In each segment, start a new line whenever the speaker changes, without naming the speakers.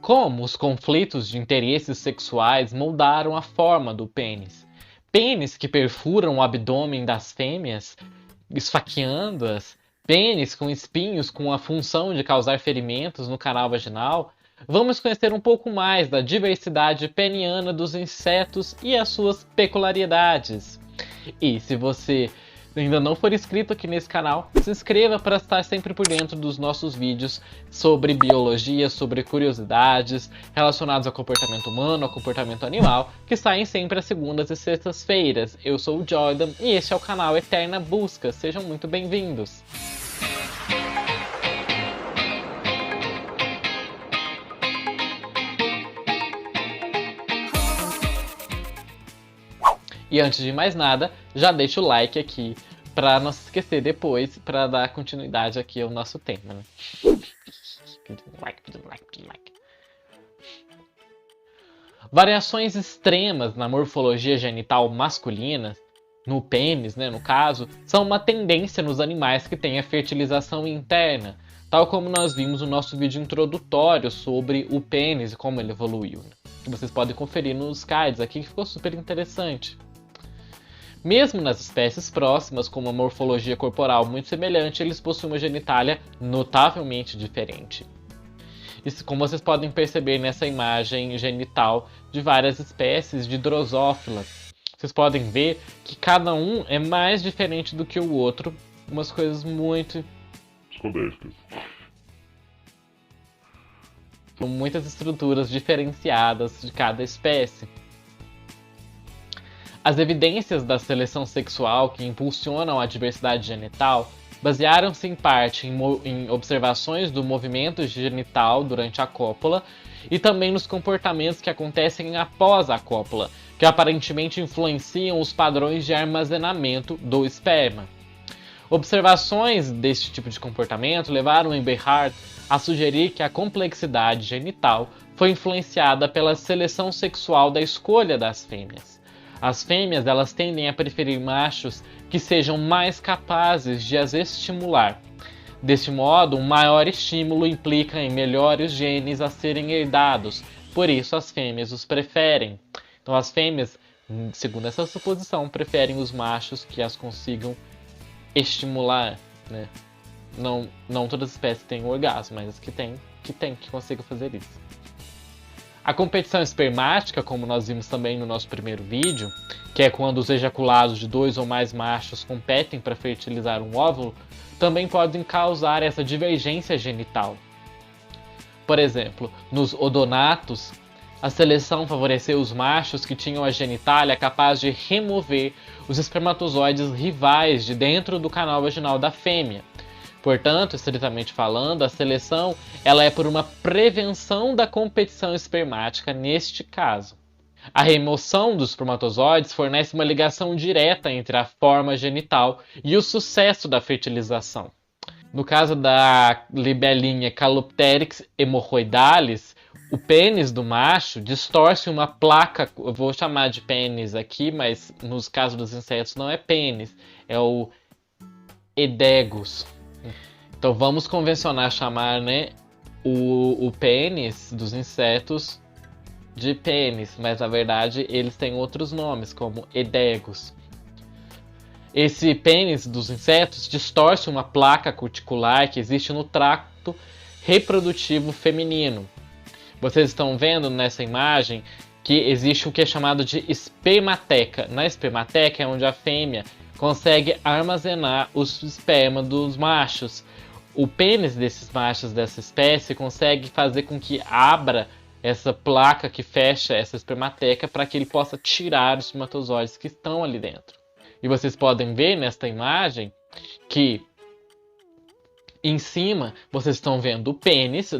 Como os conflitos de interesses sexuais moldaram a forma do pênis. Pênis que perfuram o abdômen das fêmeas, esfaqueando-as, pênis com espinhos com a função de causar ferimentos no canal vaginal. Vamos conhecer um pouco mais da diversidade peniana dos insetos e as suas peculiaridades. E se você ainda não for inscrito aqui nesse canal, se inscreva para estar sempre por dentro dos nossos vídeos sobre biologia, sobre curiosidades relacionados ao comportamento humano, ao comportamento animal, que saem sempre às segundas e sextas-feiras. Eu sou o Jordan e este é o canal Eterna Busca. Sejam muito bem-vindos! E antes de mais nada, já deixa o like aqui para não se esquecer depois, para dar continuidade aqui ao nosso tema, né? Like. Variações extremas na morfologia genital masculina, no pênis, né, no caso, são uma tendência nos animais que têm a fertilização interna, tal como nós vimos no nosso vídeo introdutório sobre o pênis e como ele evoluiu, né? Que vocês podem conferir nos cards aqui, que ficou super interessante. Mesmo nas espécies próximas, com uma morfologia corporal muito semelhante, eles possuem uma genitália notavelmente diferente. Isso, como vocês podem perceber nessa imagem genital de várias espécies de Drosophila. Vocês podem ver que cada um é mais diferente do que o outro, umas coisas muito escondescas. Com muitas estruturas diferenciadas de cada espécie. As evidências da seleção sexual que impulsionam a diversidade genital basearam-se em parte em observações do movimento genital durante a cópula e também nos comportamentos que acontecem após a cópula, que aparentemente influenciam os padrões de armazenamento do esperma. Observações deste tipo de comportamento levaram Eberhard a sugerir que a complexidade genital foi influenciada pela seleção sexual da escolha das fêmeas. As fêmeas elas tendem a preferir machos que sejam mais capazes de as estimular. Deste modo, um maior estímulo implica em melhores genes a serem herdados, por isso as fêmeas os preferem. Então as fêmeas, segundo essa suposição, preferem os machos que as consigam estimular, né? Não todas as espécies têm orgasmo, mas as que consigam fazer isso. A competição espermática, como nós vimos também no nosso primeiro vídeo, que é quando os ejaculados de 2 ou mais machos competem para fertilizar um óvulo, também podem causar essa divergência genital. Por exemplo, nos odonatos, a seleção favoreceu os machos que tinham a genitália capaz de remover os espermatozoides rivais de dentro do canal vaginal da fêmea. Portanto, estritamente falando, a seleção ela é por uma prevenção da competição espermática neste caso. A remoção dos espermatozoides fornece uma ligação direta entre a forma genital e o sucesso da fertilização. No caso da libelinha Calopteryx hemorrhoidalis, o pênis do macho distorce uma placa, eu vou chamar de pênis aqui, mas nos casos dos insetos não é pênis, é o edégus. Então vamos convencionar chamar, né, o pênis dos insetos de pênis, mas na verdade eles têm outros nomes, como edégus. Esse pênis dos insetos distorce uma placa cuticular que existe no tracto reprodutivo feminino. Vocês estão vendo nessa imagem que existe o que é chamado de espermateca. Na espermateca é onde a fêmea consegue armazenar os esperma dos machos. O pênis desses machos dessa espécie consegue fazer com que abra essa placa que fecha essa espermateca para que ele possa tirar os espermatozoides que estão ali dentro. E vocês podem ver nesta imagem que em cima vocês estão vendo o pênis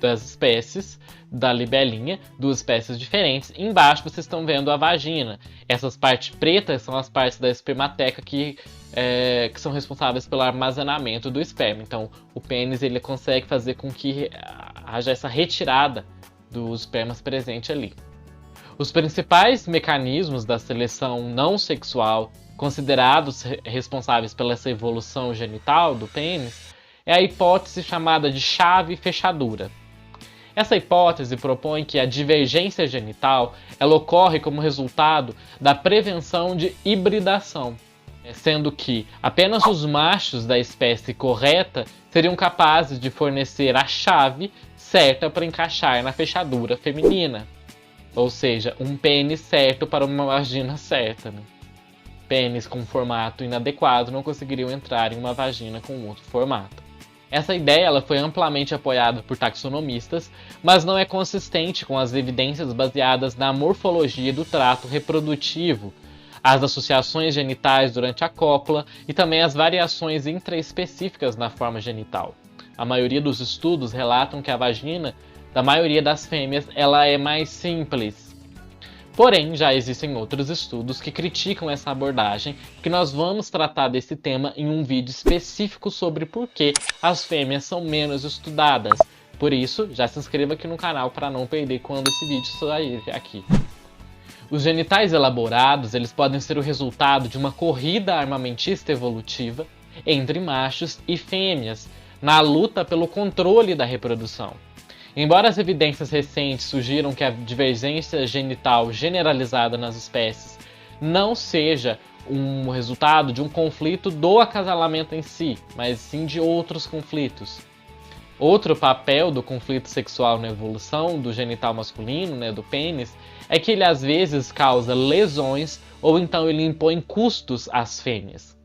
das espécies da libelinha, duas espécies diferentes. Embaixo vocês estão vendo a vagina. Essas partes pretas são as partes da espermateca que são responsáveis pelo armazenamento do esperma. Então o pênis ele consegue fazer com que haja essa retirada dos espermas presentes ali. Os principais mecanismos da seleção não sexual considerados responsáveis pela essa evolução genital do pênis é a hipótese chamada de chave-fechadura. Essa hipótese propõe que a divergência genital ela ocorre como resultado da prevenção de hibridação, sendo que apenas os machos da espécie correta seriam capazes de fornecer a chave certa para encaixar na fechadura feminina. Ou seja, um pênis certo para uma vagina certa. Né? Pênis com formato inadequado não conseguiriam entrar em uma vagina com outro formato. Essa ideia ela foi amplamente apoiada por taxonomistas, mas não é consistente com as evidências baseadas na morfologia do trato reprodutivo, as associações genitais durante a cópula e também as variações intraespecíficas na forma genital. A maioria dos estudos relatam que a vagina da maioria das fêmeas ela é mais simples. Porém, já existem outros estudos que criticam essa abordagem, que nós vamos tratar desse tema em um vídeo específico sobre por que as fêmeas são menos estudadas. Por isso, já se inscreva aqui no canal para não perder quando esse vídeo sair aqui. Os genitais elaborados eles podem ser o resultado de uma corrida armamentista evolutiva entre machos e fêmeas, na luta pelo controle da reprodução. Embora as evidências recentes sugiram que a divergência genital generalizada nas espécies não seja um resultado de um conflito do acasalamento em si, mas sim de outros conflitos. Outro papel do conflito sexual na evolução do genital masculino, do pênis, é que ele às vezes causa lesões ou então ele impõe custos às fêmeas.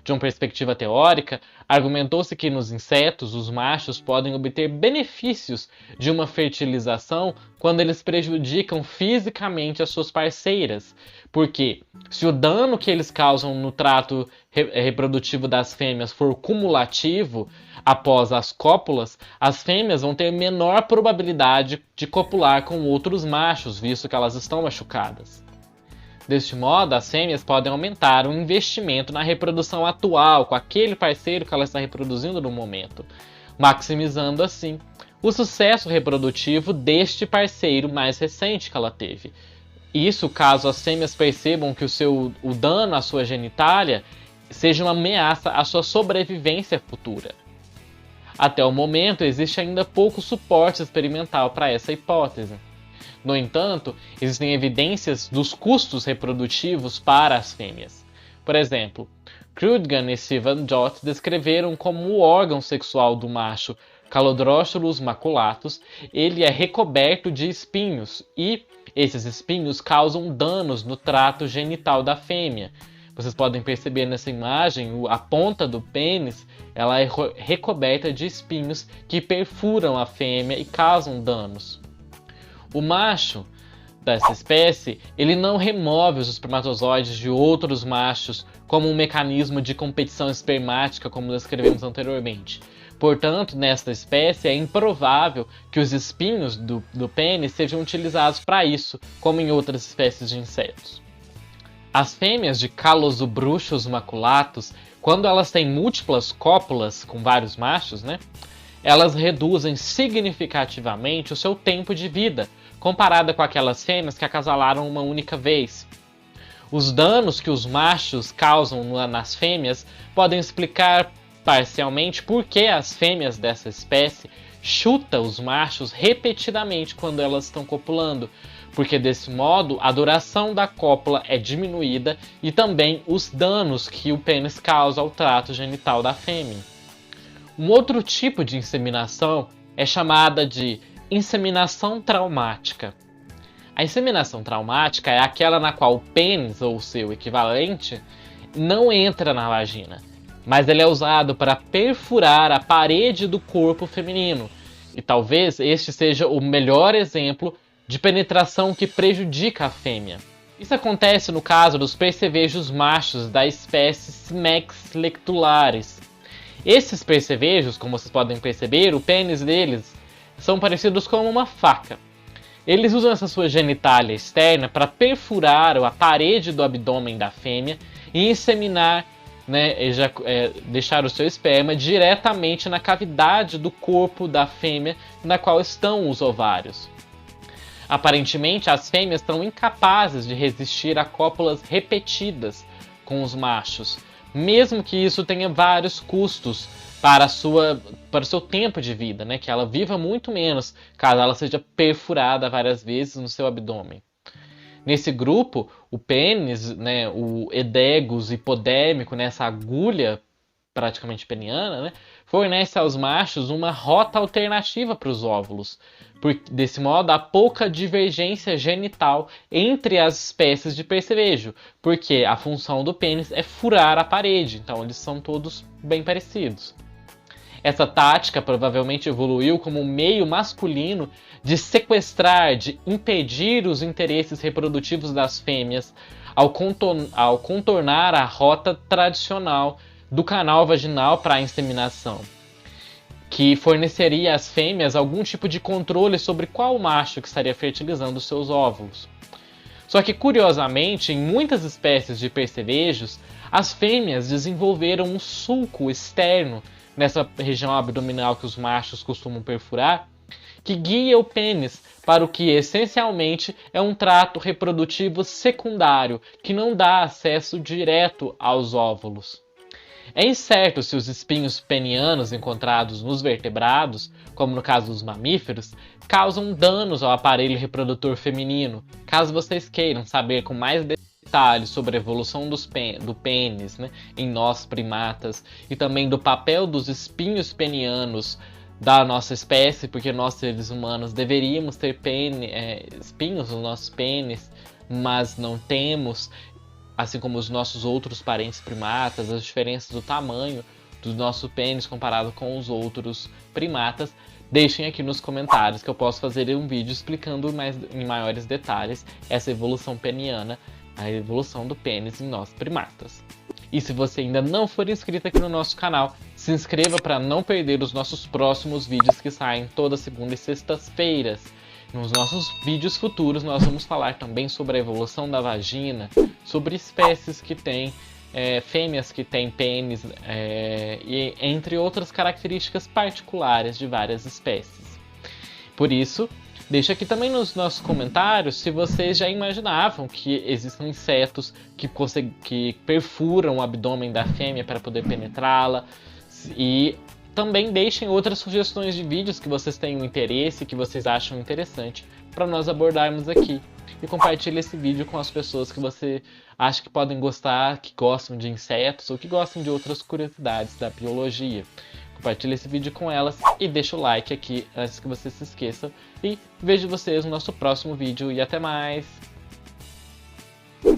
De uma perspectiva teórica, argumentou-se que nos insetos os machos podem obter benefícios de uma fertilização quando eles prejudicam fisicamente as suas parceiras, porque se o dano que eles causam no trato reprodutivo das fêmeas for cumulativo após as cópulas, as fêmeas vão ter menor probabilidade de copular com outros machos, visto que elas estão machucadas. Deste modo, as fêmeas podem aumentar o investimento na reprodução atual com aquele parceiro que ela está reproduzindo no momento, maximizando assim o sucesso reprodutivo deste parceiro mais recente que ela teve. Isso caso as fêmeas percebam que o dano à sua genitália seja uma ameaça à sua sobrevivência futura. Até o momento, existe ainda pouco suporte experimental para essa hipótese. No entanto, existem evidências dos custos reprodutivos para as fêmeas. Por exemplo, Krugman e Sivan Jot descreveram como o órgão sexual do macho Calodrochilus maculatus, ele é recoberto de espinhos e esses espinhos causam danos no trato genital da fêmea. Vocês podem perceber nessa imagem, a ponta do pênis ela é recoberta de espinhos que perfuram a fêmea e causam danos. O macho dessa espécie, ele não remove os espermatozoides de outros machos como um mecanismo de competição espermática, como descrevemos anteriormente. Portanto, nesta espécie, é improvável que os espinhos do pênis sejam utilizados para isso, como em outras espécies de insetos. As fêmeas de Calosubruchus maculatus, quando elas têm múltiplas cópulas com vários machos, elas reduzem significativamente o seu tempo de vida, comparada com aquelas fêmeas que acasalaram uma única vez. Os danos que os machos causam nas fêmeas podem explicar parcialmente por que as fêmeas dessa espécie chutam os machos repetidamente quando elas estão copulando, porque desse modo a duração da cópula é diminuída e também os danos que o pênis causa ao trato genital da fêmea. Um outro tipo de inseminação é chamada de inseminação traumática. A inseminação traumática é aquela na qual o pênis, ou seu equivalente, não entra na vagina, mas ele é usado para perfurar a parede do corpo feminino, e talvez este seja o melhor exemplo de penetração que prejudica a fêmea. Isso acontece no caso dos percevejos machos da espécie Simex lectularis. Esses percevejos, como vocês podem perceber, o pênis deles são parecidos com uma faca. Eles usam essa sua genitália externa para perfurar a parede do abdômen da fêmea e inseminar, deixar o seu esperma diretamente na cavidade do corpo da fêmea na qual estão os ovários. Aparentemente, as fêmeas estão incapazes de resistir a cópulas repetidas com os machos, mesmo que isso tenha vários custos para o seu tempo de vida, né? Que ela viva muito menos caso ela seja perfurada várias vezes no seu abdômen. Nesse grupo, o pênis, né, o edegos hipodérmico, né, essa agulha praticamente peniana, né, fornece aos machos uma rota alternativa para os óvulos. Desse modo, há pouca divergência genital entre as espécies de percevejo, porque a função do pênis é furar a parede, então eles são todos bem parecidos. Essa tática provavelmente evoluiu como um meio masculino de sequestrar, de impedir os interesses reprodutivos das fêmeas ao contornar a rota tradicional do canal vaginal para a inseminação, que forneceria às fêmeas algum tipo de controle sobre qual macho que estaria fertilizando os seus óvulos. Só que, curiosamente, em muitas espécies de percevejos, as fêmeas desenvolveram um sulco externo nessa região abdominal que os machos costumam perfurar, que guia o pênis para o que essencialmente é um trato reprodutivo secundário, que não dá acesso direto aos óvulos. É incerto se os espinhos penianos encontrados nos vertebrados, como no caso dos mamíferos, causam danos ao aparelho reprodutor feminino. Caso vocês queiram saber com mais detalhes sobre a evolução do pênis, né, em nós primatas, e também do papel dos espinhos penianos da nossa espécie, porque nós seres humanos deveríamos ter espinhos nos nossos pênis, mas não temos, assim como os nossos outros parentes primatas, as diferenças do tamanho do nosso pênis comparado com os outros primatas, deixem aqui nos comentários que eu posso fazer um vídeo explicando em maiores detalhes essa evolução peniana, a evolução do pênis em nós primatas. E se você ainda não for inscrito aqui no nosso canal, se inscreva para não perder os nossos próximos vídeos que saem toda segunda e sextas-feiras. Nos nossos vídeos futuros nós vamos falar também sobre a evolução da vagina, sobre espécies que têm, fêmeas que têm pênis, e entre outras características particulares de várias espécies. Por isso, deixa aqui também nos nossos comentários se vocês já imaginavam que existem insetos que perfuram o abdômen da fêmea para poder penetrá-la, e também deixem outras sugestões de vídeos que vocês tenham interesse, que vocês acham interessante, para nós abordarmos aqui. E compartilhe esse vídeo com as pessoas que você acha que podem gostar, que gostam de insetos ou que gostam de outras curiosidades da biologia. Compartilhe esse vídeo com elas e deixa o like aqui antes que você se esqueça. E vejo vocês no nosso próximo vídeo e até mais!